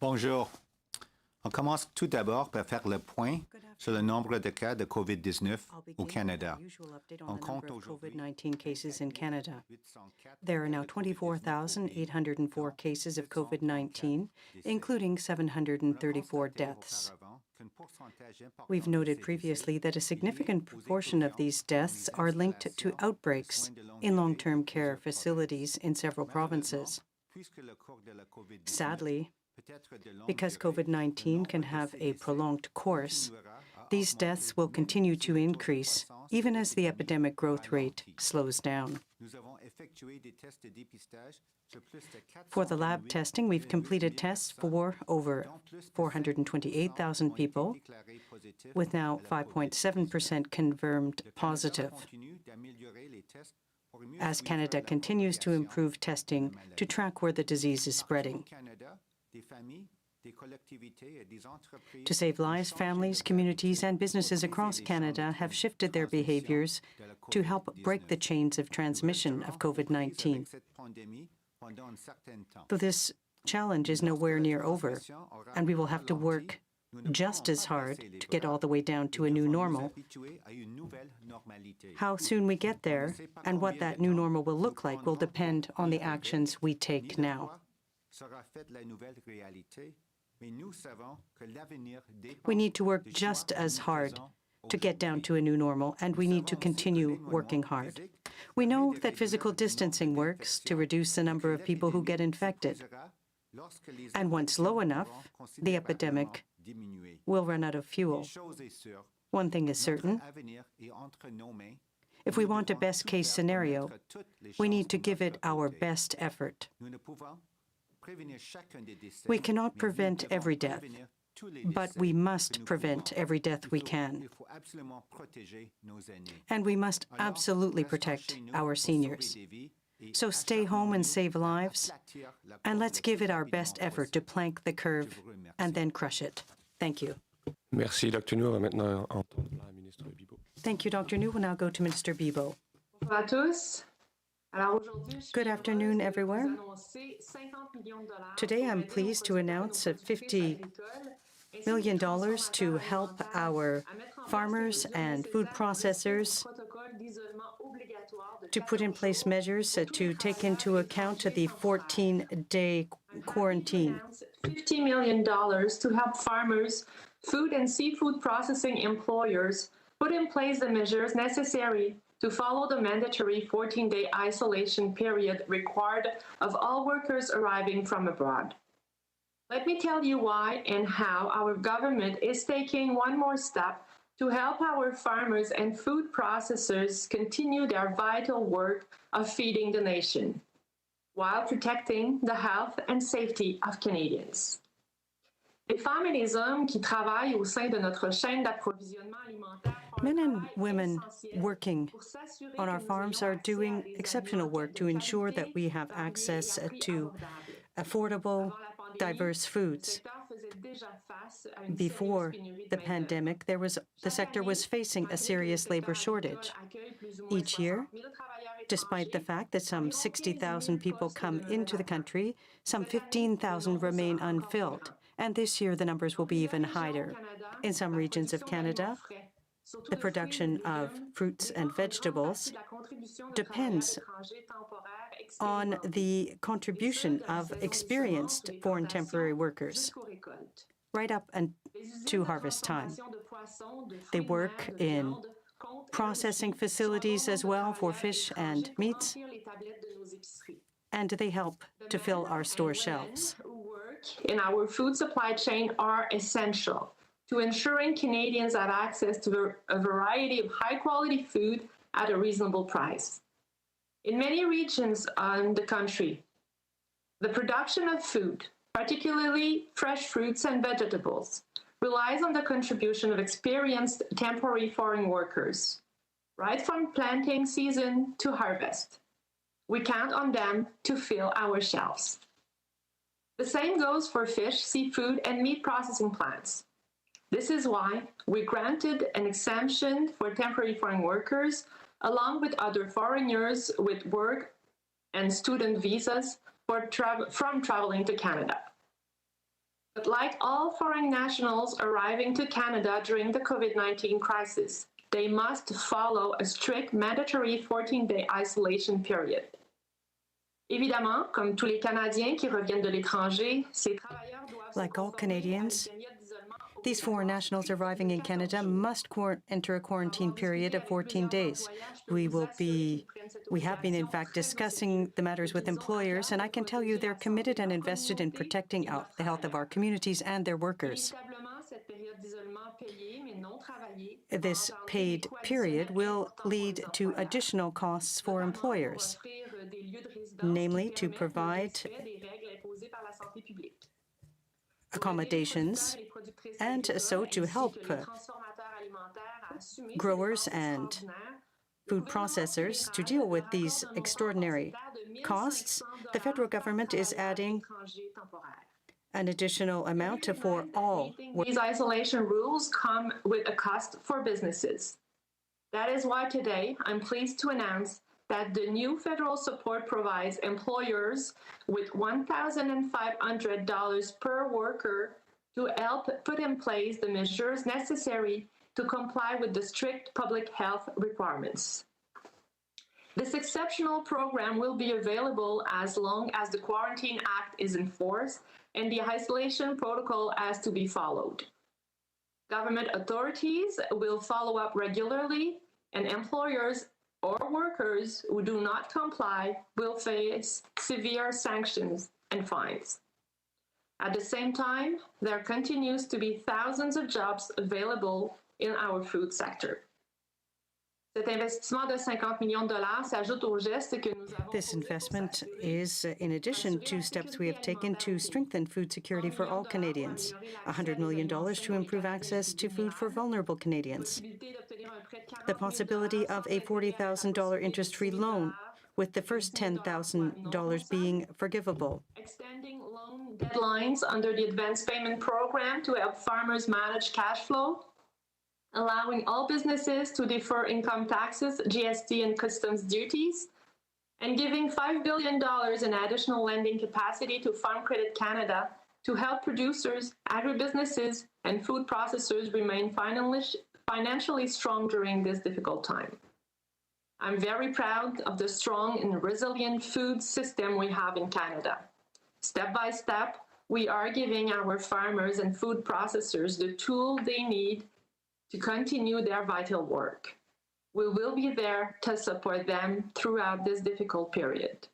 Bonjour. On commence tout d'abord par faire le point sur le nombre de cas de COVID-19 au Canada. On compte aujourd'hui COVID-19 cases in Canada. There are now 24,804 cases of COVID-19, including 734 deaths. We've noted previously that a significant proportion of these deaths are linked to outbreaks in long-term care facilities in several provinces. Sadly, because COVID-19 can have a prolonged course, these deaths will continue to increase, even as the epidemic growth rate slows down. For the lab testing, we've completed tests for over 428,000 people, with now 5.7% confirmed positive, as Canada continues to improve testing to track where the disease is spreading. To save lives, families, communities, and businesses across Canada have shifted their behaviors to help break the chains of transmission of COVID-19. Though this challenge is nowhere near over, and we will have to work just as hard to get all the way down to a new normal, how soon we get there and what that new normal will look like will depend on the actions we take now. We need to work just as hard to get down to a new normal, and we need to continue working hard. We know that physical distancing works to reduce the number of people who get infected. And once low enough, the epidemic will run out of fuel. One thing is certain. If we want a best-case scenario, we need to give it our best effort. We cannot prevent every death, but we must prevent every death we can. And we must absolutely protect our seniors. So stay home and save lives, and let's give it our best effort to plank the curve and then crush it. Thank you. Merci, Dr. New. On va maintenant entendre la ministre Bibeau. Thank you, Dr. New. We'll now go to Minister Bibeau. Bonjour à tous. Good afternoon, everyone. Today, I'm pleased to announce $50 million to help our farmers and food processors to put in place measures to take into account the 14-day quarantine. $50 million to help farmers, food and seafood processing employers put in place the measures necessary to follow the mandatory 14-day isolation period required of all workers arriving from abroad. Let me tell you why and how our government is taking one more step to help our farmers and food processors continue their vital work of feeding the nation, while protecting the health and safety of Canadians. Les femmes et les hommes qui travaillent au sein de notre chaîne d'approvisionnement alimentaire. Men and women working on our farms are doing exceptional work to ensure that we have access to affordable, diverse foods. Before the pandemic, the sector was facing a serious labor shortage. Each year, despite the fact that some 60,000 people come into the country, some 15,000 remain unfilled. And this year, the numbers will be even higher. In some regions of Canada, the production of fruits and vegetables depends on the contribution of experienced foreign temporary workers right up to harvest time. They work in processing facilities as well for fish and meats, and they help to fill our store shelves. In our food supply chain are essential to ensuring Canadians have access to a variety of high-quality food at a reasonable price. In many regions in the country, the production of food, particularly fresh fruits and vegetables, relies on the contribution of experienced temporary foreign workers, right from planting season to harvest. We count on them to fill our shelves. The same goes for fish, seafood, and meat processing plants. This is why we granted an exemption for temporary foreign workers, along with other foreigners with work and student visas from traveling to Canada. But like all foreign nationals arriving to Canada during the COVID-19 crisis, they must follow a strict mandatory 14-day isolation period. Évidemment, comme tous les Canadiens qui reviennent de l'étranger, ces travailleurs doivent Like all Canadians, these foreign nationals arriving in Canada must enter a quarantine period of 14 days. We have been, in fact, discussing the matters with employers, and I can tell you they're committed and invested in protecting the health of our communities and their workers. This paid period will lead to additional costs for employers, namely to provide accommodations and so to help growers and food processors to deal with these extraordinary costs. The federal government is adding an additional amount for all. These isolation rules come with a cost for businesses. That is why today I'm pleased to announce that the new federal support provides employers with $1,500 per worker to help put in place the measures necessary to comply with the strict public health requirements. This exceptional program will be available as long as the Quarantine Act is enforced and the isolation protocol has to be followed. Government authorities will follow up regularly, and employers or workers who do not comply will face severe sanctions and fines. At the same time, there continues to be thousands of jobs available in our food sector. Cet investissement de 50 millions de dollars s'ajoute aux gestes que nous avons. This investment is in addition to steps we have taken to strengthen food security for all Canadians. $100 million to improve access to food for vulnerable Canadians. The possibility of a $40,000 interest-free loan, with the first $10,000 being forgivable. Extending loan deadlines under the advance payment program to help farmers manage cash flow. Allowing all businesses to defer income taxes, GST, and customs duties, and giving $5 billion in additional lending capacity to Farm Credit Canada to help producers, agribusinesses, and food processors remain financially strong during this difficult time. I'm very proud of the strong and resilient food system we have in Canada. Step by step, we are giving our farmers and food processors the tool they need to continue their vital work. We will be there to support them throughout this difficult period.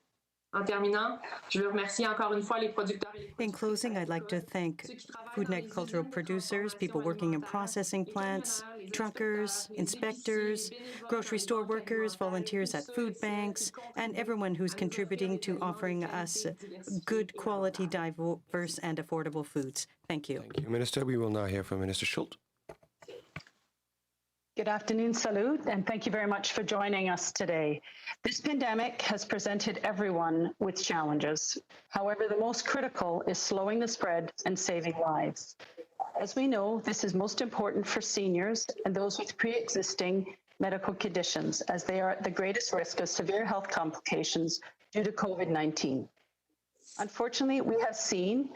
En terminant, je veux remercier encore une fois les producteurs. In closing, I'd like to thank food and agricultural producers, people working in processing plants, truckers, inspectors, grocery store workers, volunteers at food banks, and everyone who's contributing to offering us good quality, diverse, and affordable foods. Thank you. Thank you, Minister. We will now hear from Minister Schultz. Good afternoon, Salud, and thank you very much for joining us today. This pandemic has presented everyone with challenges. However, the most critical is slowing the spread and saving lives. As we know, this is most important for seniors and those with pre-existing medical conditions, as they are at the greatest risk of severe health complications due to COVID-19. Unfortunately, we have seen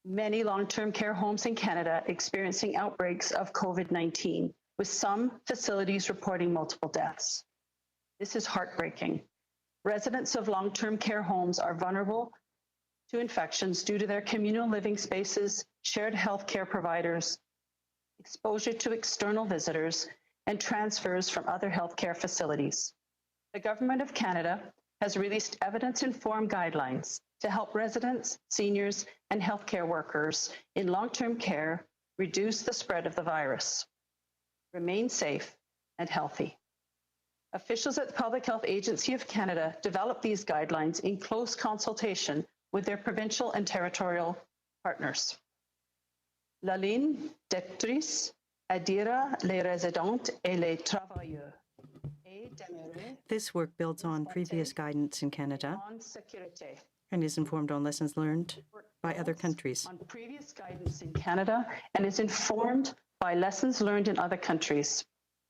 many long-term care homes in Canada experiencing outbreaks of COVID-19, with some facilities reporting multiple deaths. This is heartbreaking. Residents of long-term care homes are vulnerable to infections due to their communal living spaces, shared healthcare providers, exposure to external visitors, and transfers from other healthcare facilities. The Government of Canada has released evidence-informed guidelines to help residents, seniors, and healthcare workers in long-term care reduce the spread of the virus. Remain safe and healthy. Officials at the Public Health Agency of Canada developed these guidelines in close consultation with their provincial and territorial partners. La ligne directrice aidera les résidents et les travailleurs. This work builds on previous guidance in Canada and is informed on lessons learned by other countries. On previous guidance in Canada and is informed by lessons learned in other countries,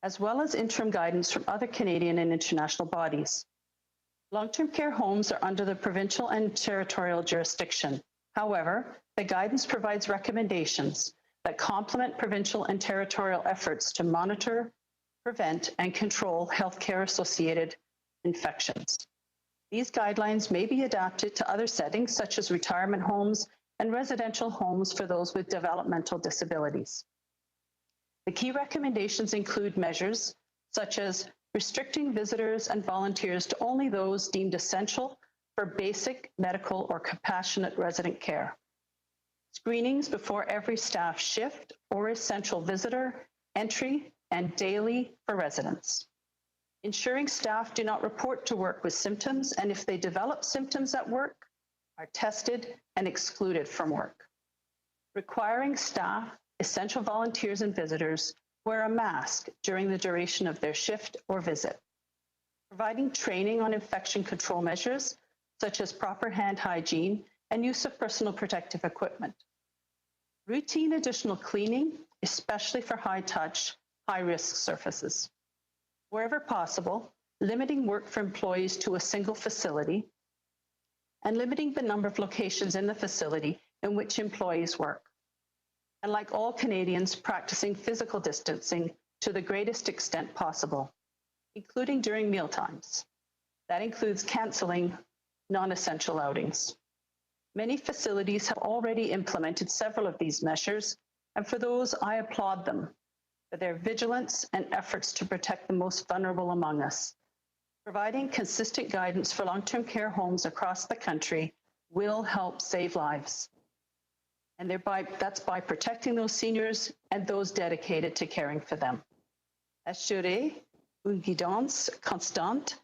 as well as interim guidance from other Canadian and international bodies. Long-term care homes are under the provincial and territorial jurisdiction. However, the guidance provides recommendations that complement provincial and territorial efforts to monitor, prevent, and control healthcare-associated infections. These guidelines may be adapted to other settings, such as retirement homes and residential homes for those with developmental disabilities. The key recommendations include measures such as restricting visitors and volunteers to only those deemed essential for basic medical or compassionate resident care, screenings before every staff shift or essential visitor entry and daily for residents, ensuring staff do not report to work with symptoms, and if they develop symptoms at work, are tested and excluded from work, requiring staff, essential volunteers, and visitors wear a mask during the duration of their shift or visit, providing training on infection control measures, such as proper hand hygiene and use of personal protective equipment, routine additional cleaning, especially for high-touch, high-risk surfaces. Wherever possible, limiting work for employees to a single facility, and limiting the number of locations in the facility in which employees work. And like all Canadians, practicing physical distancing to the greatest extent possible, including during mealtimes. That includes canceling non-essential outings. Many facilities have already implemented several of these measures, and for those, I applaud them for their vigilance and efforts to protect the most vulnerable among us. Providing consistent guidance for long-term care homes across the country will help save lives. And that's by protecting those seniors and those dedicated to caring for them. Assurer une guidance constante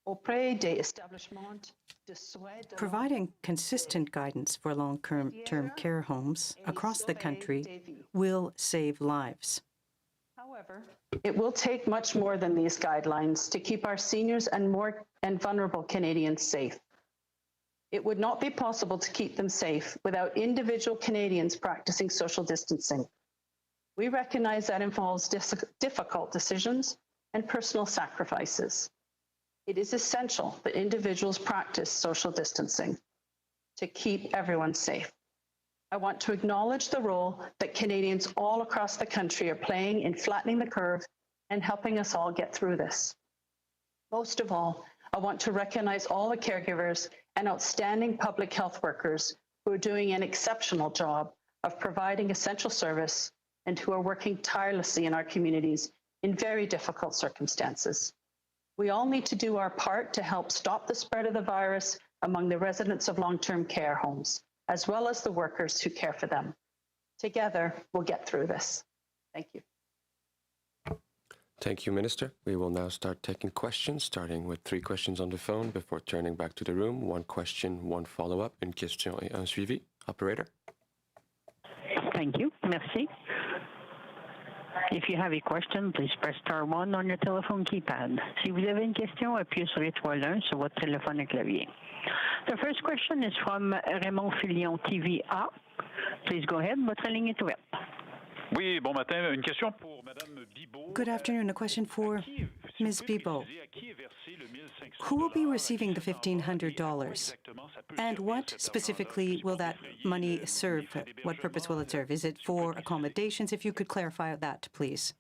auprès des établissements de soins. Providing consistent guidance for long-term care homes across the country will save lives. However, it will take much more than these guidelines to keep our seniors and vulnerable Canadians safe. It would not be possible to keep them safe without individual Canadians practicing social distancing. We recognize that involves difficult decisions and personal sacrifices. It is essential that individuals practice social distancing to keep everyone safe. I want to acknowledge the role that Canadians all across the country are playing in flattening the curve and helping us all get through this. Most of all, I want to recognize all the caregivers and outstanding public health workers who are doing an exceptional job of providing essential service and who are working tirelessly in our communities in very difficult circumstances. We all need to do our part to help stop the spread of the virus among the residents of long-term care homes, as well as the workers who care for them. Together, we'll get through this. Thank you. Thank you, Minister. We will now start taking questions, starting with 3 questions on the phone before turning back to the room. 1 question, 1 follow-up, une question et un suivi. Operator. Thank you. Merci. If you have a question, please press star 1 on your telephone keypad. Si vous avez une question, appuyez sur étoile 1 sur votre téléphone à clavier. The first question is from Raymond Filion, TVA. Please go ahead. Votre ligne est ouverte. Oui, bon matin. Une question pour Madame Bibeau. Good afternoon. A question for Ms. Bibeau. Who will be receiving the $1,500? And what specifically will that money serve? What purpose will it serve? Is it for accommodations? If you could clarify that, please.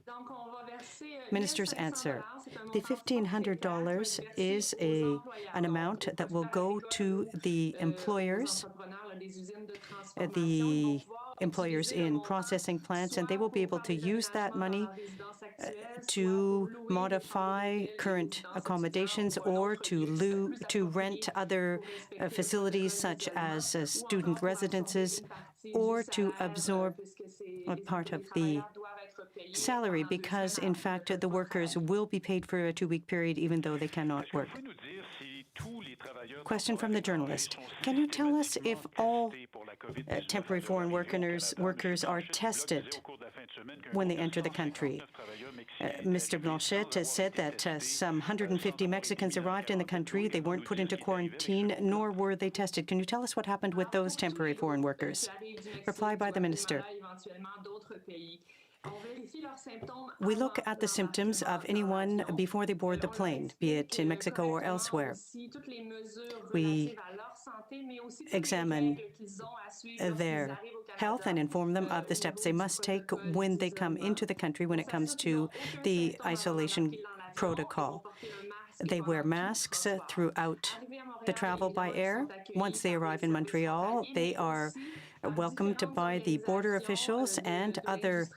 Minister's answer. The $1,500 is an amount that will go to the employers in processing plants, and they will be able to use that money to modify current accommodations or to rent other facilities such as student residences, or to absorb a part of the salary, because in fact the workers will be paid for a 2-week period even though they cannot work. Question from the journalist. Can you tell us if all temporary foreign workers are tested when they enter the country? Mr. Blanchet said that some 150 Mexicans arrived in the country. They weren't put into quarantine, nor were they tested. Can you tell us what happened with those temporary foreign workers? Reply by the minister. We look at the symptoms of anyone before they board the plane, be it in Mexico or elsewhere. We examine their health and inform them of the steps they must take when they come into the country when it comes to the isolation protocol. They wear masks throughout the travel by air. Once they arrive in Montreal, they are welcomed by the border officials and other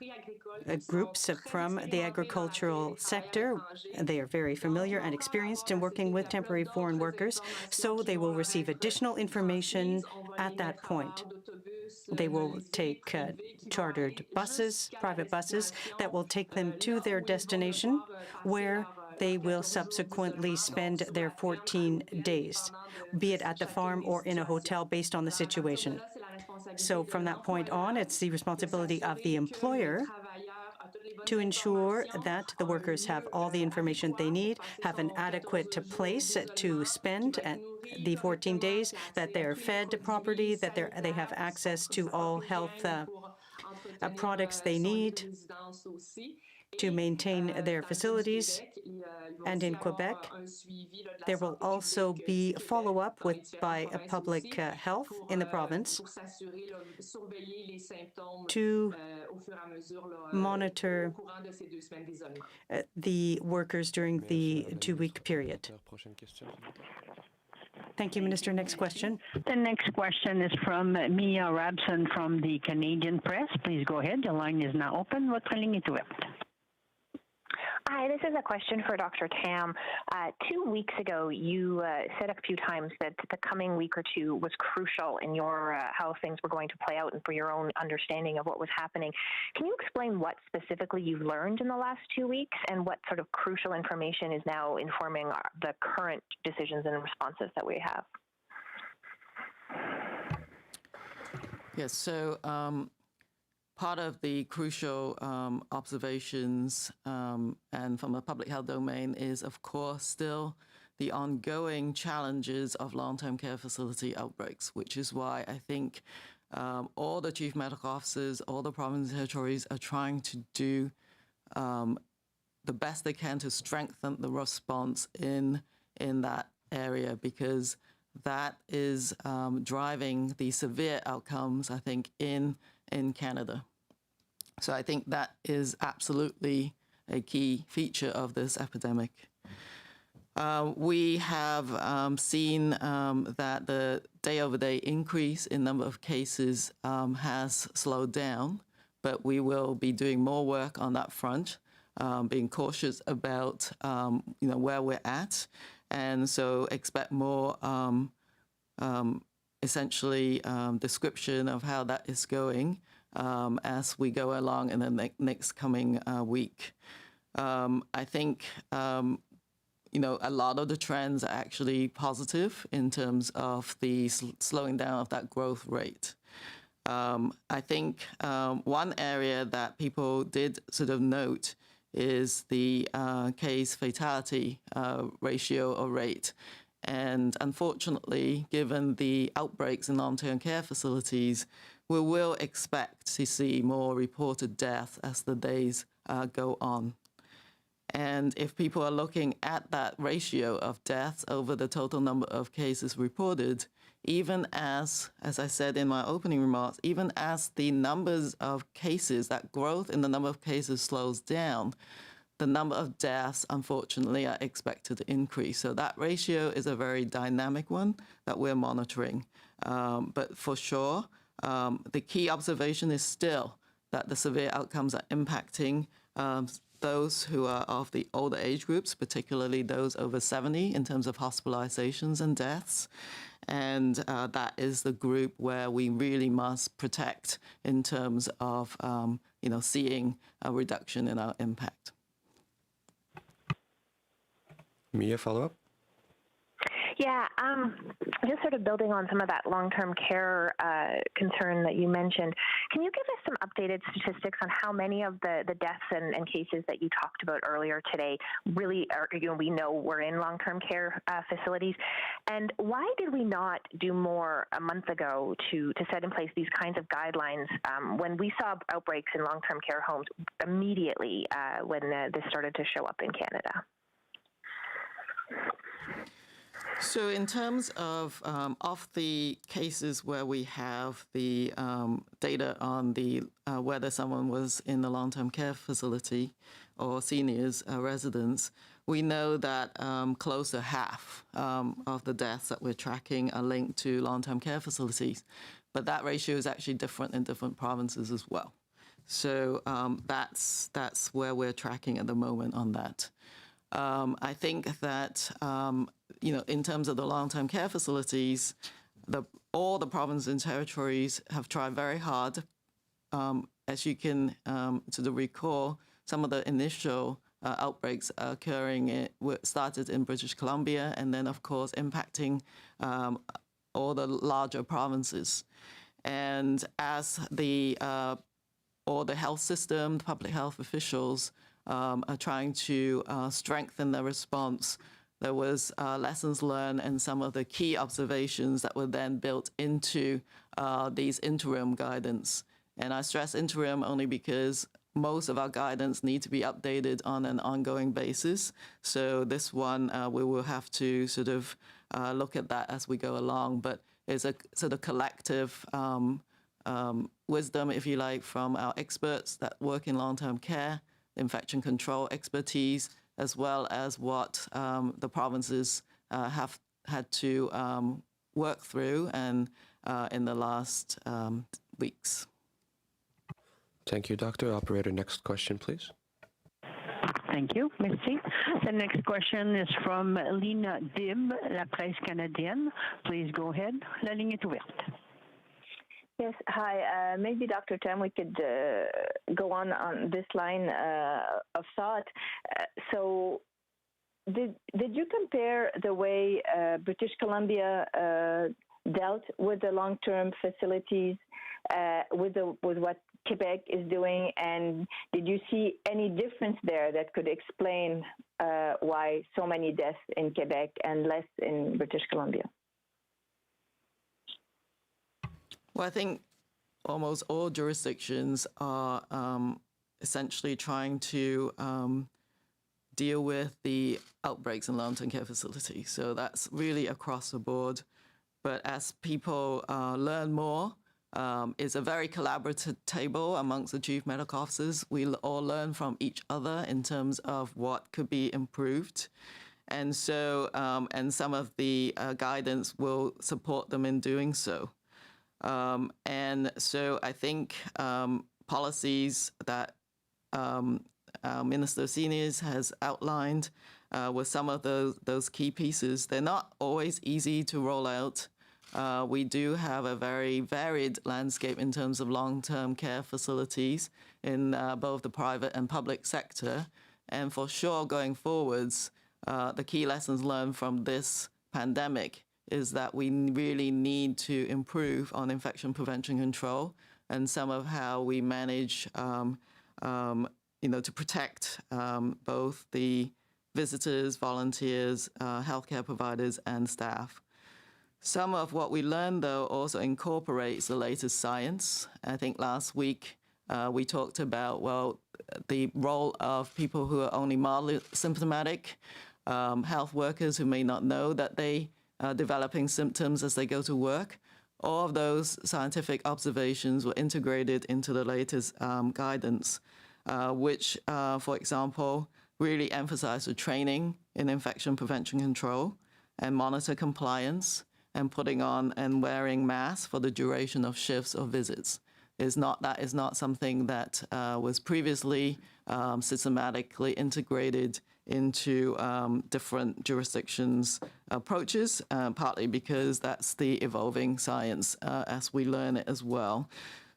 groups from the agricultural sector. They are very familiar and experienced in working with temporary foreign workers, so they will receive additional information at that point. They will take chartered buses, private buses, that will take them to their destination, where they will subsequently spend their 14 days, be it at the farm or in a hotel based on the situation. So from that point on, it's the responsibility of the employer to ensure that the workers have all the information they need, have an adequate place to spend the 14 days, that they're fed properly, that they have access to all health products they need to maintain their facilities. And in Quebec, there will also be follow-up by public health in the province to monitor the workers during the 2-week period. Thank you, Minister. Next question. The next question is from Mia Rabson from the Canadian Press. Please go ahead. The line is now open. Votre ligne est ouverte. Hi, this is a question for Dr. Tam. 2 weeks ago, you said a few times that the coming week or two was crucial in your how things were going to play out and for your own understanding of what was happening. Can you explain what specifically you've learned in the last 2 weeks and what sort of crucial information is now informing the current decisions and responses that we have? Yes, so part of the crucial observations and from a public health domain is, of course, still the ongoing challenges of long-term care facility outbreaks, which is why I think all the chief medical officers, all the provinces and territories are trying to do the best they can to strengthen the response in that area, because that is driving the severe outcomes, I think, in Canada. So I think that is absolutely a key feature of this epidemic. We have seen that the day-over-day increase in number of cases has slowed down, but we will be doing more work on that front, being cautious about where we're at, and so expect more essentially description of how that is going as we go along in the next coming week. I think a lot of the trends are actually positive in terms of the slowing down of that growth rate. I think one area that people did sort of note is the case fatality ratio or rate. And unfortunately, given the outbreaks in long-term care facilities, we will expect to see more reported deaths as the days go on. And if people are looking at that ratio of deaths over the total number of cases reported, even as I said in my opening remarks, even as the numbers of cases, that growth in the number of cases slows down, the number of deaths, unfortunately, are expected to increase. So that ratio is a very dynamic one that we're monitoring. But for sure, the key observation is still that the severe outcomes are impacting those who are of the older age groups, particularly those over 70 in terms of hospitalizations and deaths. And that is the group where we really must protect in terms of seeing a reduction in our impact. Mia, follow-up? Yeah, just sort of building on some of that long-term care concern that you mentioned. Can you give us some updated statistics on how many of the deaths and cases that you talked about earlier today really are, we know were in long-term care facilities? And why did we not do more a month ago to set in place these kinds of guidelines when we saw outbreaks in long-term care homes immediately when this started to show up in Canada? So in terms of the cases where we have the data on the whether someone was in the long-term care facility or seniors residence, we know that close to half of the deaths that we're tracking are linked to long-term care facilities. But that ratio is actually different in different provinces as well. So that's where we're tracking at the moment on that. I think that, in terms of the long-term care facilities, all the provinces and territories have tried very hard. As you can sort of recall, some of the initial outbreaks occurring started in British Columbia and then, of course, impacting all the larger provinces. And as all the health system, the public health officials are trying to strengthen their response, there was lessons learned and some of the key observations that were then built into these interim guidance. And I stress interim only because most of our guidance need to be updated on an ongoing basis. So this one, we will have to sort of look at that as we go along. But it's a sort of collective wisdom, if you like, from our experts that work in long-term care, infection control expertise, as well as what the provinces have had to work through and in the last weeks. Thank you, Doctor. Operator, next question, please. Thank you. Merci. The next question is from Lina Dib, La Presse Canadienne. Please go ahead. La ligne est ouverte. Yes, hi. Maybe Dr. Tam, we could go on this line of thought. So did you compare the way British Columbia dealt with the long-term facilities with what Quebec is doing, and did you see any difference there that could explain why so many deaths in Quebec and less in British Columbia? Well, I think almost all jurisdictions are essentially trying to deal with the outbreaks in long-term care facilities. So that's really across the board. But as people learn more, it's a very collaborative table amongst the chief medical officers. We all learn from each other in terms of what could be improved. And so, and some of the guidance will support them in doing so. And so I think policies that Minister of Seniors has outlined with some of those key pieces, they're not always easy to roll out. We do have a very varied landscape in terms of long-term care facilities in both the private and public sector. And for sure, going forwards, the key lessons learned from this pandemic is that we really need to improve on infection prevention control and some of how we manage, to protect both the visitors, volunteers, healthcare providers, and staff. Some of what we learned, though, also incorporates the latest science. I think last week we talked about, the role of people who are only mildly symptomatic, health workers who may not know that they are developing symptoms as they go to work. All of those scientific observations were integrated into the latest guidance, which, for example, really emphasize the training in infection prevention control and monitor compliance and putting on and wearing masks for the duration of shifts or visits. That is not something that was previously systematically integrated into different jurisdictions' approaches, partly because that's the evolving science as we learn it as well.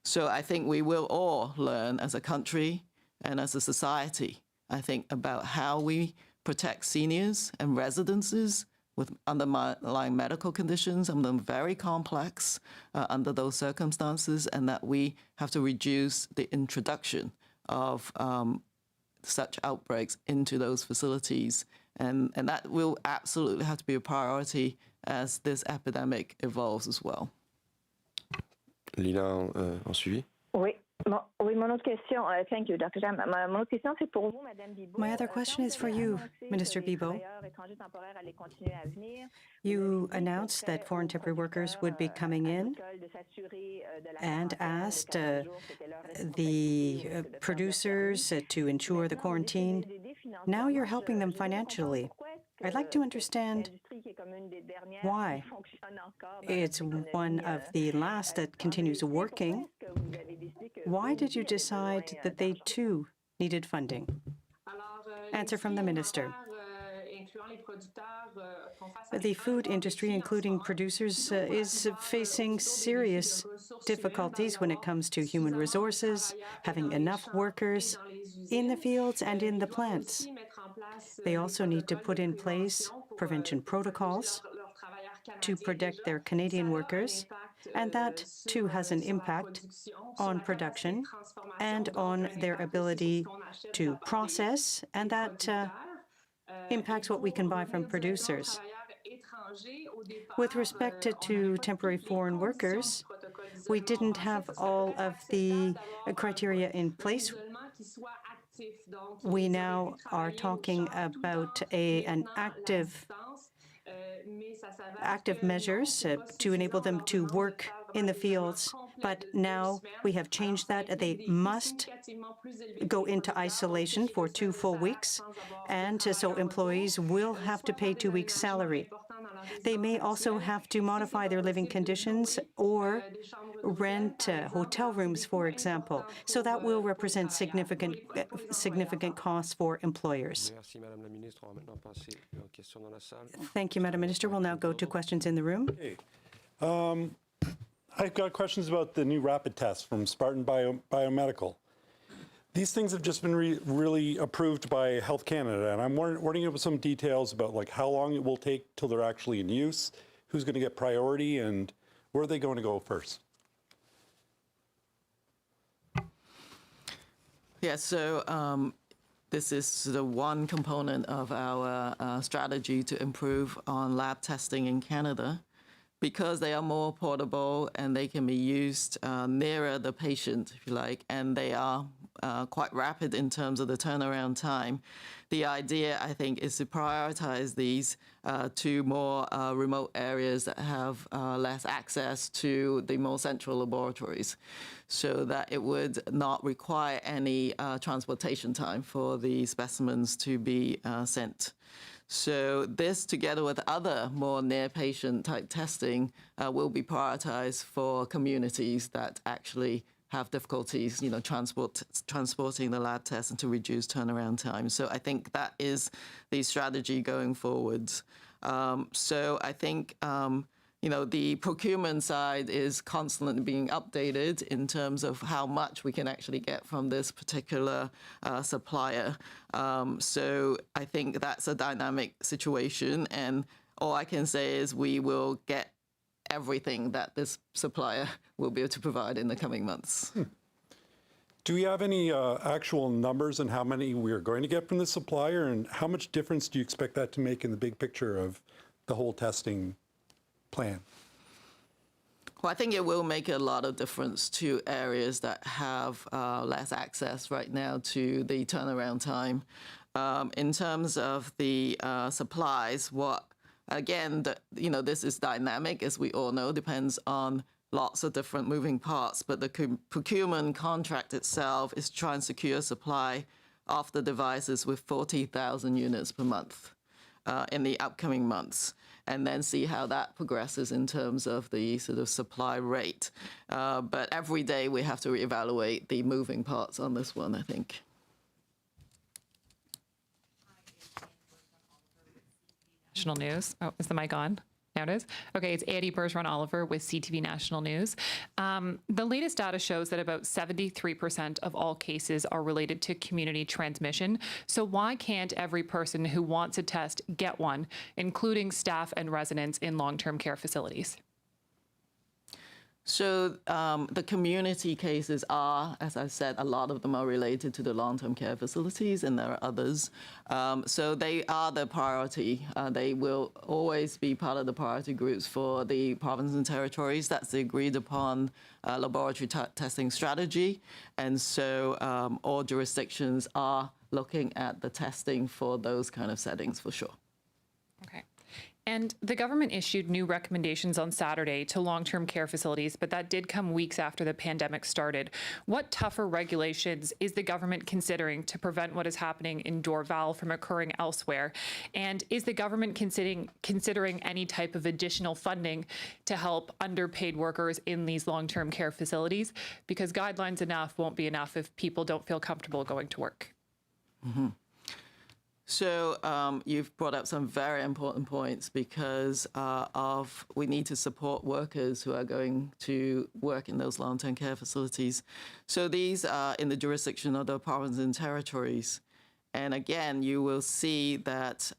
So I think we will all learn as a country and as a society, I think, about how we protect seniors and residences with underlying medical conditions, some of them very complex under those circumstances, and that we have to reduce the introduction of such outbreaks into those facilities. And that will absolutely have to be a priority as this epidemic evolves as well. Lina, en suivi? Oui. Mon autre question, thank you, Dr. Tam. Mon autre question, c'est pour vous, Madame Bibeau. My other question is for you, Minister Bibeau. You announced that foreign temporary workers would be coming in and asked the producers to ensure the quarantine. Now you're helping them financially. I'd like to understand why. It's one of the last that continues working. Why did you decide that they too needed funding? Answer from the minister. The food industry, including producers, is facing serious difficulties when it comes to human resources, having enough workers in the fields and in the plants. They also need to put in place prevention protocols to protect their Canadian workers, and that too has an impact on production and on their ability to process, and that impacts what we can buy from producers. With respect to temporary foreign workers, we didn't have all of the criteria in place. We now are talking about an active measures to enable them to work in the fields. But now we have changed that. They must go into isolation for 2 full weeks, and so employees will have to pay 2 weeks' salary. They may also have to modify their living conditions or rent hotel rooms, for example. So that will represent significant costs for employers. Thank you, Madam Minister. We'll now go to questions in the room. Okay. I've got questions about the new rapid tests from Spartan Biomedical. These things have just been really approved by Health Canada, and I'm wondering about some details about like how long it will take till they're actually in use, who's going to get priority, and where are they going to go first? Yeah, so this is the one component of our strategy to improve on lab testing in Canada. Because they are more portable and they can be used nearer the patient, if you like, and they are quite rapid in terms of the turnaround time. The idea, I think, is to prioritize these to more remote areas that have less access to the more central laboratories, so that it would not require any transportation time for the specimens to be sent. So this, together with other more near-patient type testing, will be prioritized for communities that actually have difficulties, transporting the lab tests and to reduce turnaround time. So I think that is the strategy going forwards. So I think, the procurement side is constantly being updated in terms of how much we can actually get from this particular supplier. So I think that's a dynamic situation, and all I can say is we will get everything that this supplier will be able to provide in the coming months. Do we have any actual numbers on how many we are going to get from the supplier, and how much difference do you expect that to make in the big picture of the whole testing plan? Well, I think it will make a lot of difference to areas that have less access right now to the turnaround time. In terms of the supplies, this is dynamic, as we all know, depends on lots of different moving parts, but the procurement contract itself is trying to secure supply of the devices with 40,000 units per month in the upcoming months, and then see how that progresses in terms of the sort of supply rate. But every day we have to reevaluate the moving parts on this one, I think. National News. Oh, is the mic on? Now it is? Okay, it's Annie Bergeron-Oliver with CTV National News. The latest data shows that about 73% of all cases are related to community transmission. So why can't every person who wants a test get one, including staff and residents in long-term care facilities? So the community cases are, as I said, a lot of them are related to the long-term care facilities, and there are others. So they are the priority. They will always be part of the priority groups for the provinces and territories. That's the agreed upon laboratory testing strategy. And so all jurisdictions are looking at the testing for those kind of settings for sure. Okay. And the government issued new recommendations on Saturday to long-term care facilities, but that did come weeks after the pandemic started. What tougher regulations is the government considering to prevent what is happening in Dorval from occurring elsewhere? And is the government considering any type of additional funding to help underpaid workers in these long-term care facilities? Because guidelines enough won't be enough if people don't feel comfortable going to work. Mm-hmm. So you've brought up some very important points because we need to support workers who are going to work in those long-term care facilities. So these are in the jurisdiction of the provinces and territories. And again, you will see that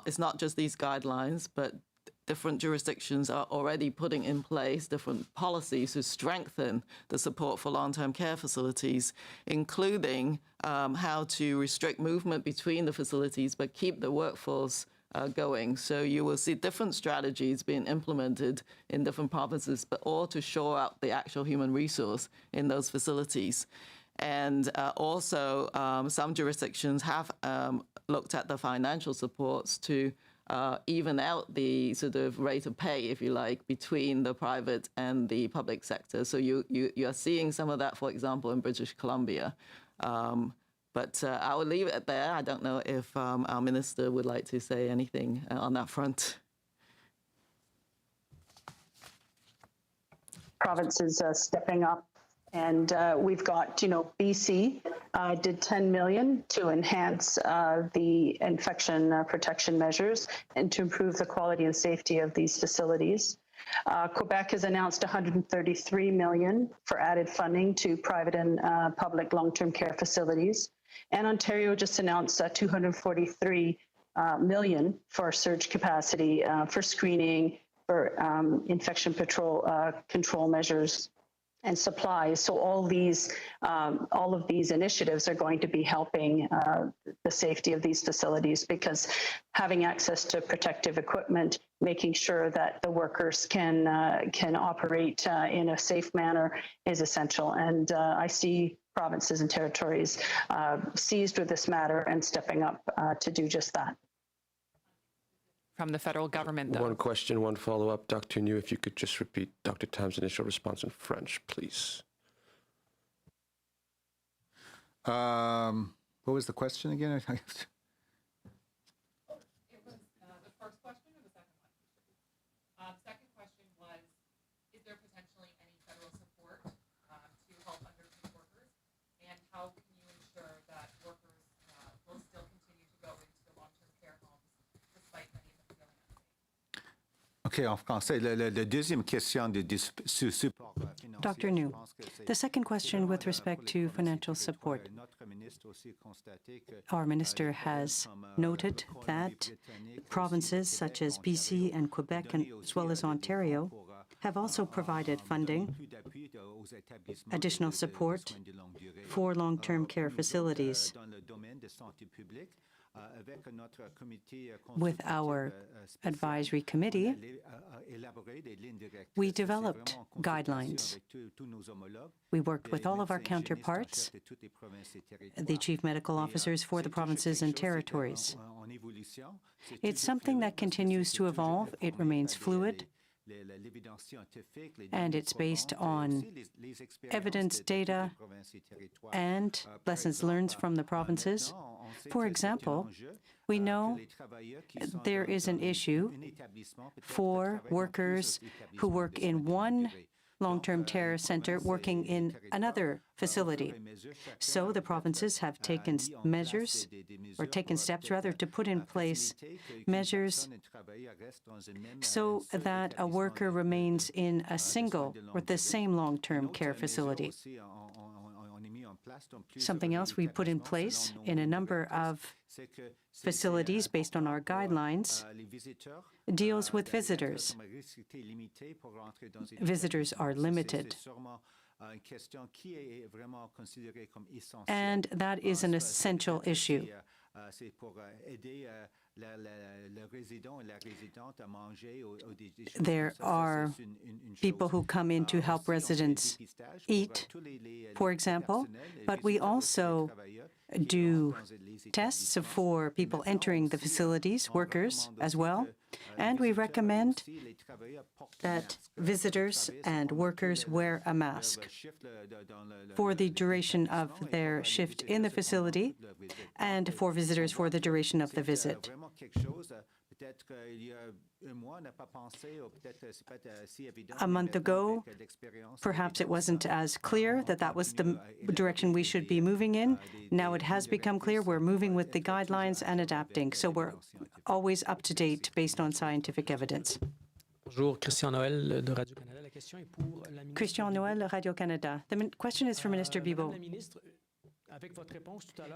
it's not just these guidelines, but different jurisdictions are already putting in place different policies to strengthen the support for long-term care facilities, including how to restrict movement between the facilities but keep the workforce going. So you will see different strategies being implemented in different provinces, but all to shore up the actual human resource in those facilities. And also, some jurisdictions have looked at the financial supports to even out the sort of rate of pay, if you like, between the private and the public sector. So you are seeing some of that, for example, in British Columbia. But I will leave it there. I don't know if our minister would like to say anything on that front. Provinces stepping up. And we've got, BC did $10 million to enhance the infection protection measures and to improve the quality and safety of these facilities. Quebec has announced $133 million for added funding to private and public long-term care facilities. And Ontario just announced $243 million for surge capacity for screening, for infection control measures and supplies. So all of these initiatives are going to be helping the safety of these facilities, because having access to protective equipment, making sure that the workers can operate in a safe manner is essential. And I see provinces and territories seized with this matter and stepping up to do just that. From the federal government, though. One question, one follow-up. Dr. New, if you could just repeat Dr. Tam's initial response in French, please. What was the question again? It was the first question or the second one? Second question was, is there potentially any federal support to help underpaid workers? And how can you ensure that workers will still continue to go into the long-term care homes despite many of them feeling unsafe? OK, en français. La deuxième question de support financier. Dr. New, the second question with respect to financial support. Our minister has noted that provinces such as BC and Quebec, as well as Ontario, have also provided funding, additional support for long-term care facilities. With our advisory committee, we developed guidelines. We worked with all of our counterparts, the chief medical officers for the provinces and territories. It's something that continues to evolve. It remains fluid, and it's based on evidence, data, and lessons learned from the provinces. For example, we know there is an issue for workers who work in one long-term care center working in another facility. So the provinces have taken measures, or taken steps rather, to put in place measures so that a worker remains in a single or the same long-term care facility. Something else we put in place in a number of facilities based on our guidelines deals with visitors. Visitors are limited. And that is an essential issue. There are people who come in to help residents eat, for example, but we also do tests for people entering the facilities, workers as well, and we recommend that visitors and workers wear a mask for the duration of their shift in the facility and for visitors for the duration of the visit. A month ago, perhaps it wasn't as clear that that was the direction we should be moving in. Now it has become clear we're moving with the guidelines and adapting. So we're always up to date based on scientific evidence. Bonjour, Christian Noël de Radio-Canada. La question est pour la ministre. Christian Noël, Radio-Canada. The question is for Minister Bibeau.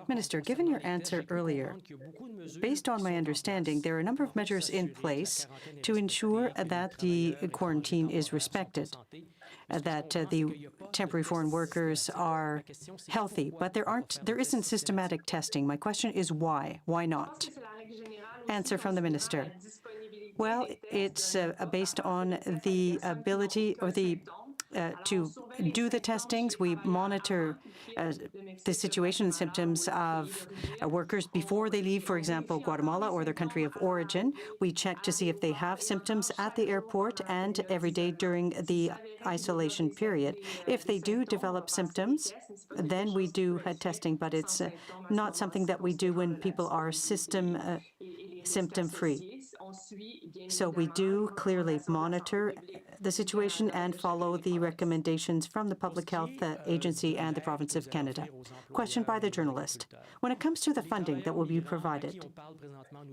Minister, given your answer earlier, based on my understanding, there are a number of measures in place to ensure that the quarantine is respected, that the temporary foreign workers are healthy, but there isn't systematic testing. My question is why? Why not? Answer from the Minister. Well, it's based on the ability or to do the testings. We monitor the situation and symptoms of workers before they leave, for example, Guatemala or their country of origin. We check to see if they have symptoms at the airport and every day during the isolation period. If they do develop symptoms, then we do testing, but it's not something that we do when people are symptom-free. So we do clearly monitor the situation and follow the recommendations from the Public Health Agency and the Province of Canada. Question by the journalist. When it comes to the funding that will be provided,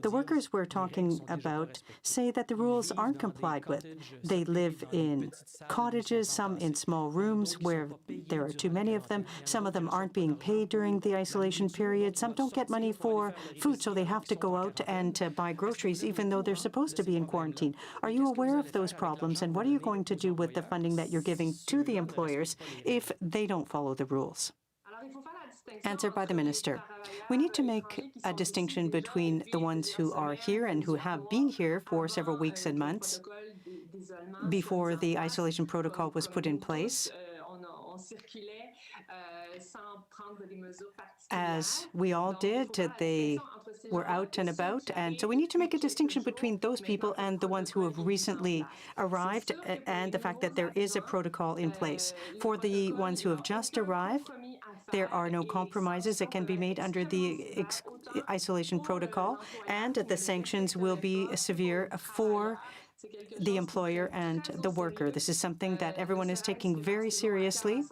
the workers we're talking about say that the rules aren't complied with. They live in cottages, some in small rooms where there are too many of them. Some of them aren't being paid during the isolation period. Some don't get money for food, so they have to go out and buy groceries, even though they're supposed to be in quarantine. Are you aware of those problems, and what are you going to do with the funding that you're giving to the employers if they don't follow the rules? Answered by the Minister. We need to make a distinction between the ones who are here and who have been here for several weeks and months before the isolation protocol was put in place. As we all did, they were out and about, and so we need to make a distinction between those people and the ones who have recently arrived and the fact that there is a protocol in place. For the ones who have just arrived, there are no compromises that can be made under the isolation protocol, and the sanctions will be severe for the employer and the worker. This is something that everyone is taking very seriously,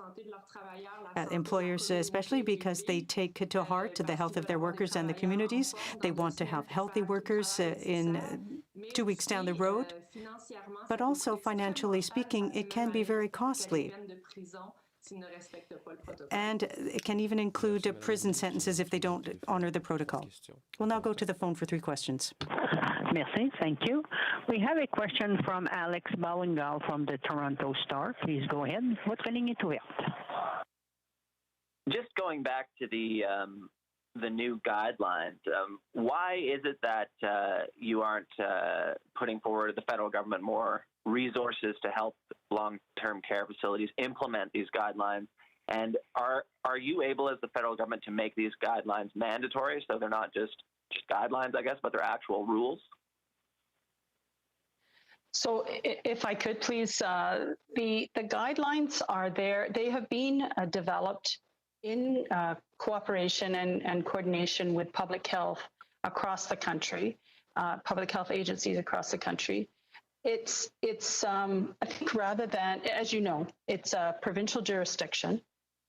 employers especially, because they take to heart the health of their workers and the communities. They want to have healthy workers in 2 weeks down the road, but also financially speaking, it can be very costly. And it can even include prison sentences if they don't honor the protocol. We'll now go to the phone for 3 questions. Merci, thank you. We have a question from Alex Balingal from the Toronto Star. Please go ahead. Votre ligne est ouverte. Just going back to the new guidelines, why is it that you aren't putting forward, the federal government, more resources to help long-term care facilities implement these guidelines? And are you able, as the federal government, to make these guidelines mandatory so they're not just guidelines, I guess, but they're actual rules? So if I could please, the guidelines are there. They have been developed in cooperation and coordination with public health across the country, public health agencies across the country. It's I think rather than, as you know, it's a provincial jurisdiction.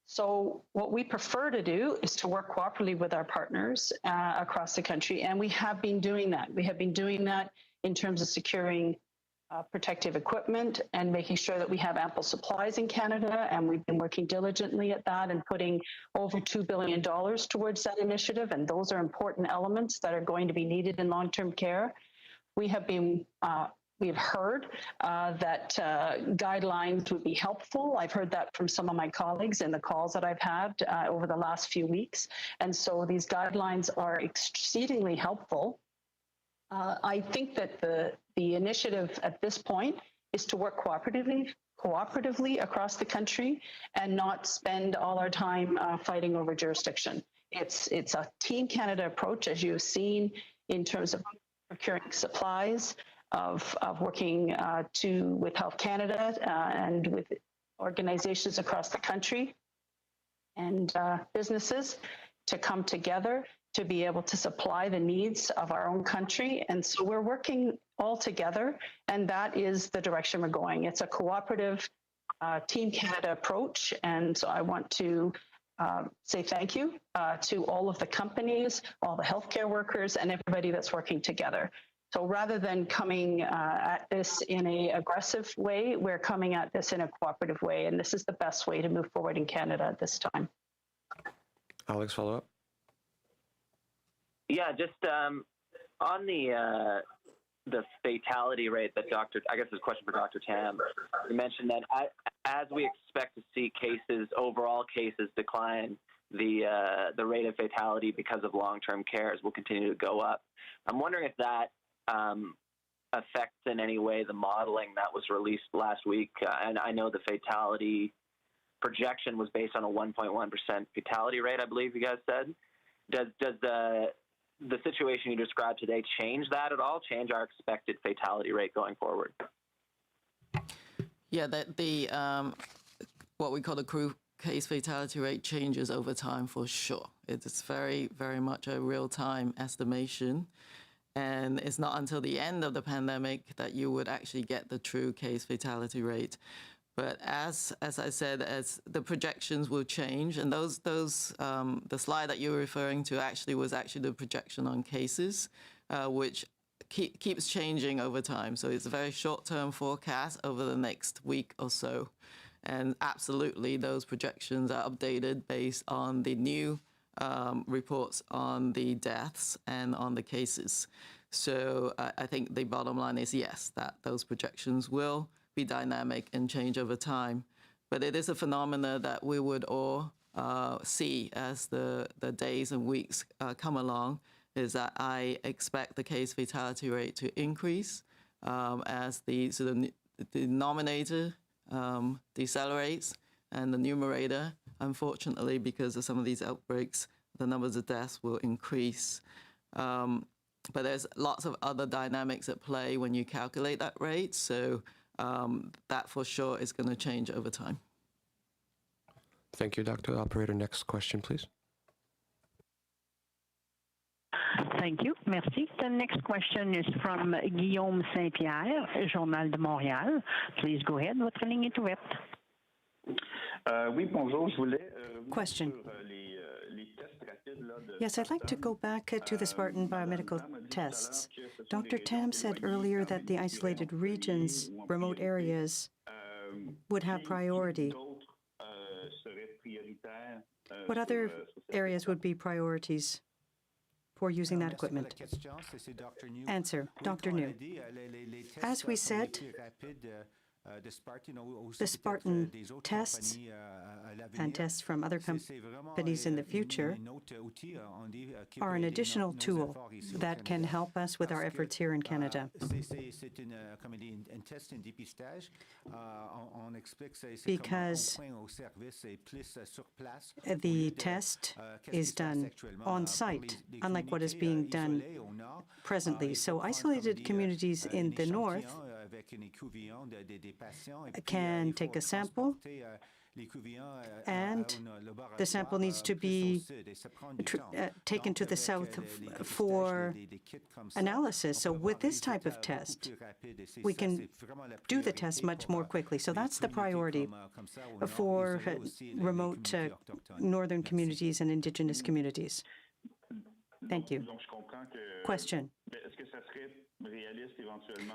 So what we prefer to do is to work cooperatively with our partners across the country, and we have been doing that. We have been doing that in terms of securing protective equipment and making sure that we have ample supplies in Canada, and we've been working diligently at that and putting over $2 billion towards that initiative, and those are important elements that are going to be needed in long-term care. We have been we've heard that guidelines would be helpful. I've heard that from some of my colleagues in the calls that I've had over the last few weeks. And so these guidelines are exceedingly helpful. I think that the initiative at this point is to work cooperatively across the country and not spend all our time fighting over jurisdiction. It's a Team Canada approach, as you've seen, in terms of procuring supplies, of working with Health Canada and with organizations across the country and businesses to come together to be able to supply the needs of our own country. And so we're working all together, and that is the direction we're going. It's a cooperative Team Canada approach, and so I want to say thank you to all of the companies, all the healthcare workers, and everybody that's working together. So rather than coming at this in an aggressive way, we're coming at this in a cooperative way, and this is the best way to move forward in Canada at this time. Alex, follow up? Yeah, just on the fatality rate that I guess this is a question for Dr. Tam. You mentioned that as we expect to see overall cases decline, the rate of fatality because of long-term cares will continue to go up. I'm wondering if that affects in any way the modeling that was released last week. And I know the fatality projection was based on a 1.1% fatality rate, I believe you guys said. Does the situation you described today change that at all, change our expected fatality rate going forward? Yeah, the what we call the crew case fatality rate changes over time for sure. It's very, very much a real-time estimation. And it's not until the end of the pandemic that you would actually get the true case fatality rate. But as I said, as the projections will change, and the slide that you were referring to was actually the projection on cases, which keeps changing over time. So it's a very short-term forecast over the next week or so. And absolutely, those projections are updated based on the new reports on the deaths and on the cases. So I think the bottom line is yes, that those projections will be dynamic and change over time. But it is a phenomena that we would all see as the days and weeks come along, is that I expect the case fatality rate to increase as the denominator decelerates and the numerator, unfortunately, because of some of these outbreaks, the numbers of deaths will increase. But there's lots of other dynamics at play when you calculate that rate. So that for sure is going to change over time. Thank you, Dr. Operator. Next question, please. Thank you. Merci. The next question is from Guillaume Saint-Pierre, Journal de Montréal. Please go ahead. Votre ligne est ouverte. Oui, bonjour. Je voulais Question. Yes, I'd like to go back to the Spartan biomedical tests. Dr. Tam said earlier that the isolated regions, remote areas, would have priority. What other areas would be priorities for using that equipment? Answer, Dr. New. As we said, the Spartan tests and tests from other companies in the future are an additional tool that can help us with our efforts here in Canada. Because the test is done on site, unlike what is being done presently. So isolated communities in the north can take a sample and the sample needs to be taken to the south for analysis. So with this type of test, we can do the test much more quickly. So that's the priority for remote northern communities and Indigenous communities. Thank you. Question.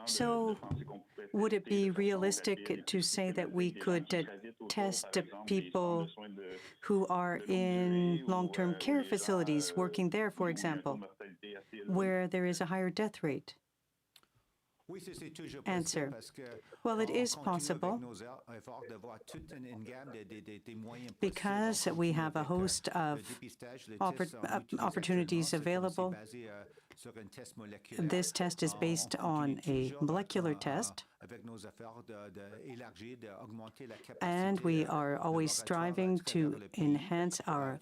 So would it be realistic to say that we could test people who are in long-term care facilities, working there, for example, where there is a higher death rate? Answer. Well, it is possible because we have a host of opportunities available. This test is based on a molecular test, and we are always striving to enhance our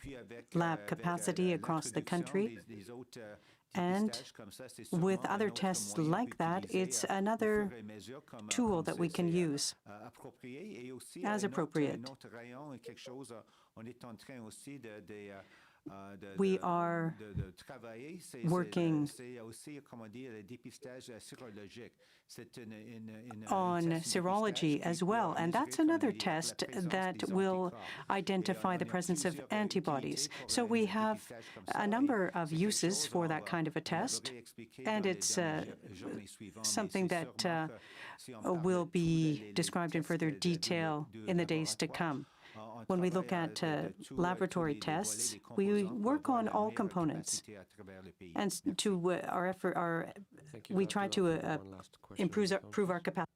lab capacity across the country. And with other tests like that, it's another tool that we can use as appropriate. We are working on serology as well, and that's another test that will identify the presence of antibodies. So we have a number of uses for that kind of a test, and it's something that will be described in further detail in the days to come. When we look at laboratory tests, we work on all components, and to our effort, we try to improve our capacity.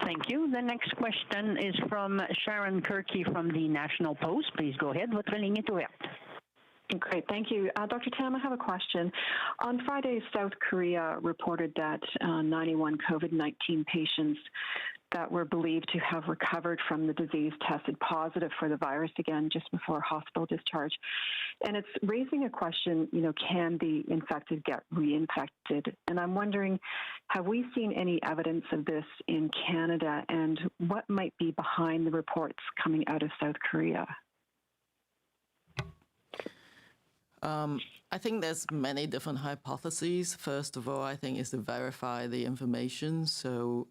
Thank you. The next question is from Sharon Kirky from the National Post. Please go ahead. Votre ligne est ouverte. Great, thank you. Dr. Tam, I have a question. On Friday, South Korea reported that 91 COVID-19 patients that were believed to have recovered from the disease tested positive for the virus again just before hospital discharge. And it's raising a question, can the infected get reinfected? And I'm wondering, have we seen any evidence of this in Canada, and what might be behind the reports coming out of South Korea? I think there's many different hypotheses. First of all, I think is to verify the information. So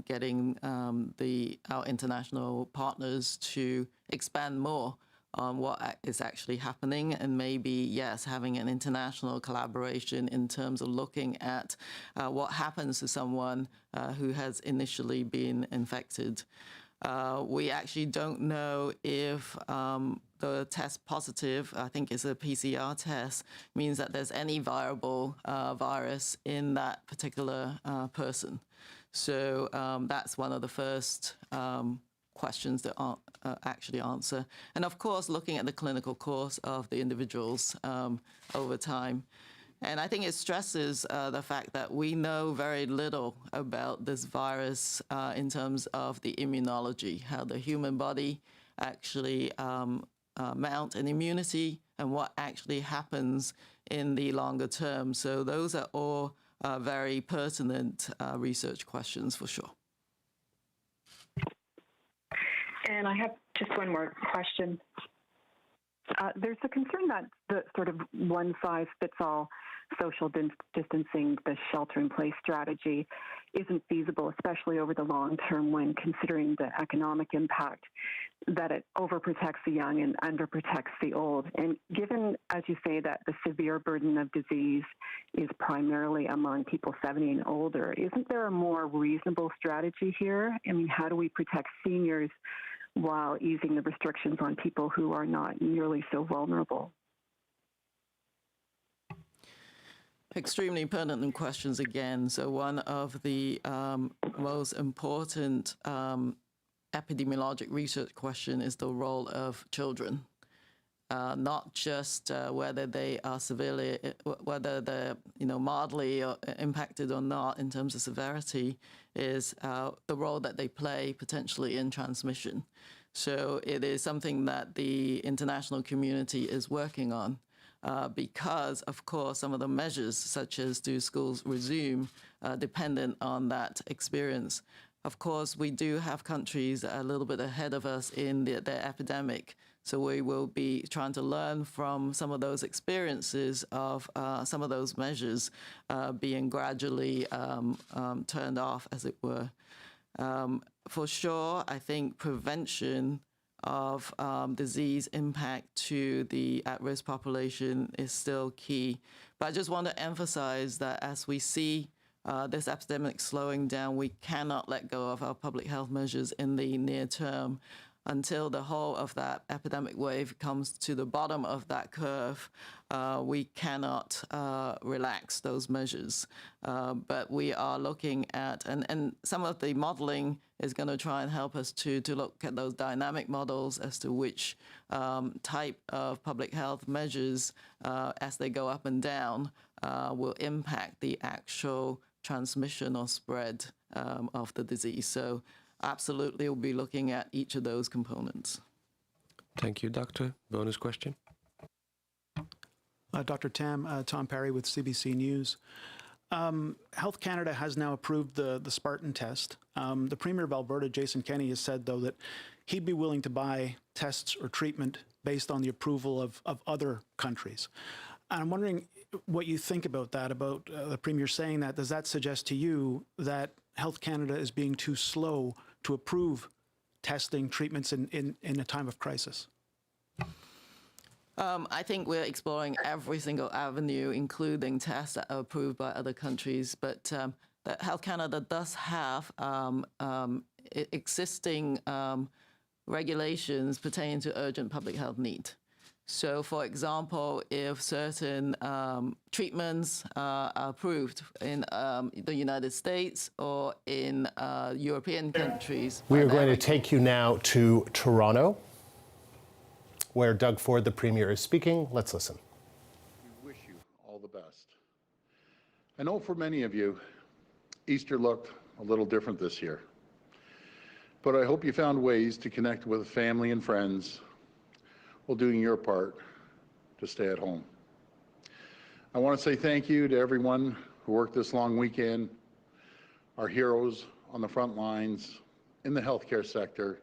getting our international partners to expand more on what is actually happening, and maybe, yes, having an international collaboration in terms of looking at what happens to someone who has initially been infected. We actually don't know if the test positive, I think it's a PCR test, means that there's any viable virus in that particular person. So that's one of the first questions that aren't actually answer. And of course, looking at the clinical course of the individuals over time. And I think it stresses the fact that we know very little about this virus in terms of the immunology, how the human body actually mount an immunity and what actually happens in the longer term. So those are all very pertinent research questions for sure. And I have just one more question. There's a concern that the sort of one-size-fits-all social distancing, the shelter-in-place strategy, isn't feasible, especially over the long term when considering the economic impact, that it overprotects the young and underprotects the old. And given, as you say, that the severe burden of disease is primarily among people 70 and older, isn't there a more reasonable strategy here? I mean, how do we protect seniors while easing the restrictions on people who are not nearly so vulnerable? Extremely pertinent questions again. So one of the most important epidemiologic research question is the role of children, not just whether they are severely, whether they're mildly impacted or not in terms of severity, is the role that they play potentially in transmission. So it is something that the international community is working on. Because, of course, some of the measures, such as do schools resume, dependent on that experience. Of course, we do have countries that are a little bit ahead of us in their epidemic. So we will be trying to learn from some of those experiences of some of those measures being gradually turned off, as it were. For sure, I think prevention of disease impact to the at-risk population is still key. But I just want to emphasize that as we see this epidemic slowing down, we cannot let go of our public health measures in the near term until the whole of that epidemic wave comes to the bottom of that curve. We cannot relax those measures. But we are looking at, and some of the modeling is going to try and help us to look at those dynamic models as to which type of public health measures, as they go up and down, will impact the actual transmission or spread of the disease. So absolutely, we'll be looking at each of those components. Thank you, Doctor. Bonus question. Dr. Tam, Tom Perry with CBC News. Health Canada has now approved the Spartan test. The Premier of Alberta, Jason Kenney, has said, though, that he'd be willing to buy tests or treatment based on the approval of other countries. And I'm wondering what you think about that, about the Premier saying that. Does that suggest to you that Health Canada is being too slow to approve testing treatments in a time of crisis? I think we're exploring every single avenue, including tests that are approved by other countries. But Health Canada does have existing regulations pertaining to urgent public health need. So, for example, if certain treatments are approved in the United States or in European countries. We are going to take you now to Toronto, where Doug Ford, the Premier, is speaking. Let's listen. We wish you all the best. I know for many of you, Easter looked a little different this year. But I hope you found ways to connect with family and friends while doing your part to stay at home. I want to say thank you to everyone who worked this long weekend, our heroes on the front lines, in the healthcare sector,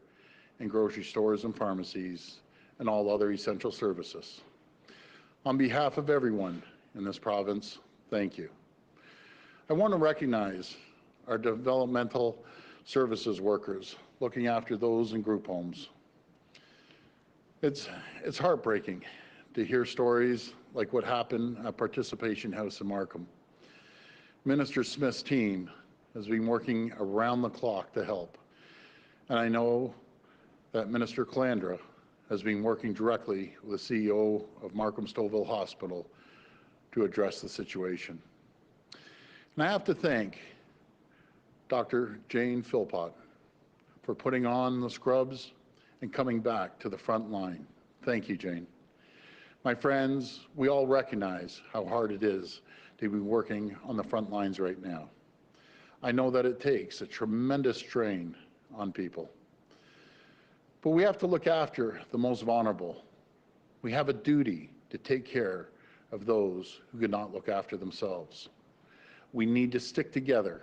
in grocery stores and pharmacies, and all other essential services. On behalf of everyone in this province, thank you. I want to recognize our developmental services workers looking after those in group homes. It's heartbreaking to hear stories like what happened at Participation House in Markham. Minister Smith's team has been working around the clock to help. And I know that Minister Calandra has been working directly with the CEO of Markham Stouffville Hospital to address the situation. And I have to thank Dr. Jane Philpott for putting on the scrubs and coming back to the front line. Thank you, Jane. My friends, we all recognize how hard it is to be working on the front lines right now. I know that it takes a tremendous strain on people. But we have to look after the most vulnerable. We have a duty to take care of those who could not look after themselves. We need to stick together.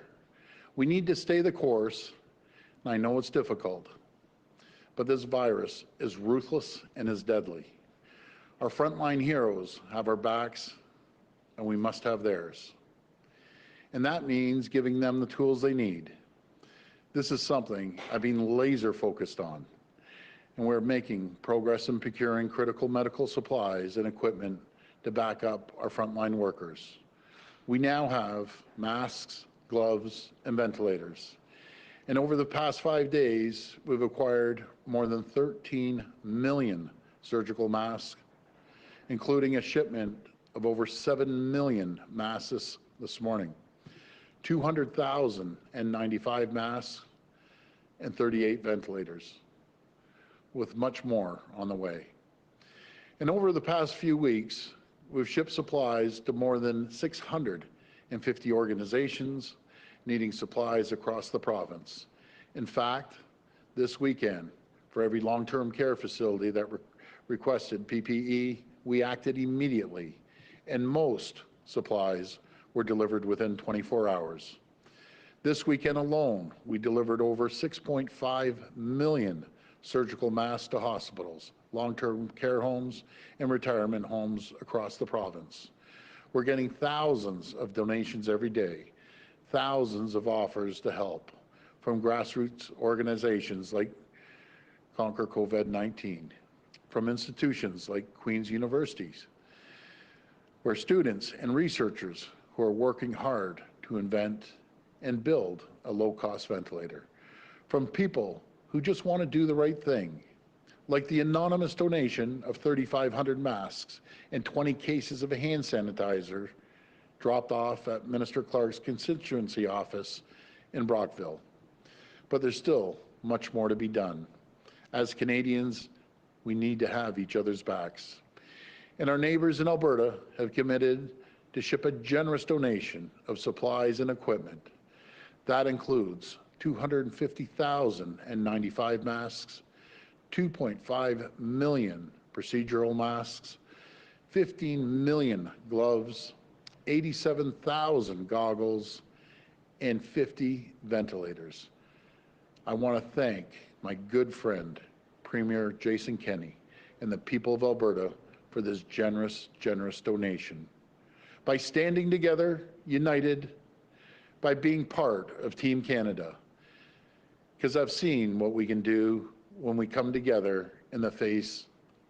We need to stay the course. And I know it's difficult, but this virus is ruthless and is deadly. Our frontline heroes have our backs, and we must have theirs. And that means giving them the tools they need. This is something I've been laser focused on, and we're making progress in procuring critical medical supplies and equipment to back up our frontline workers. We now have masks, gloves, and ventilators. And over the past 5 days, we've acquired more than 13 million surgical masks, including a shipment of over 7 million masks this morning, 200,000 N95 masks, and 38 ventilators, with much more on the way. And over the past few weeks, we've shipped supplies to more than 650 organizations needing supplies across the province. In fact, this weekend, for every long-term care facility that requested PPE, we acted immediately, and most supplies were delivered within 24 hours. This weekend alone, we delivered over 6.5 million surgical masks to hospitals, long-term care homes, and retirement homes across the province. We're getting thousands of donations every day, thousands of offers to help from grassroots organizations like Conquer COVID-19, from institutions like Queen's Universities, where students and researchers who are working hard to invent and build a low-cost ventilator, from people who just want to do the right thing, like the anonymous donation of 3,500 masks and 20 cases of hand sanitizer dropped off at Minister Clark's constituency office in Brockville. But there's still much more to be done. As Canadians, we need to have each other's backs. And our neighbors in Alberta have committed to ship a generous donation of supplies and equipment. That includes 250,095 masks, 2.5 million procedural masks, 15 million gloves, 87,000 goggles, and 50 ventilators. I want to thank my good friend, Premier Jason Kenney, and the people of Alberta for this generous donation. By standing together, united, by being part of Team Canada, because I've seen what we can do when we come together in the face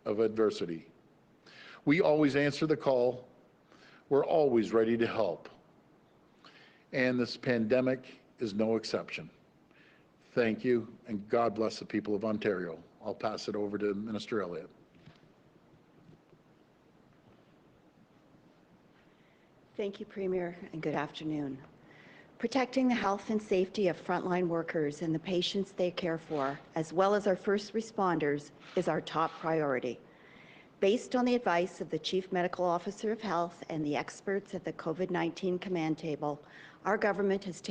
of adversity. We always answer the call. We're always ready to help. And this pandemic is no exception. Thank you, and God bless the people of Ontario. I'll pass it over to Minister Elliott. Thank you, Premier, and good afternoon. Protecting the health and safety of frontline workers and the patients they care for, as well as our first responders, is our top priority. Based on the advice of the Chief Medical Officer of Health and the experts at the COVID-19 Command Table, our government has taken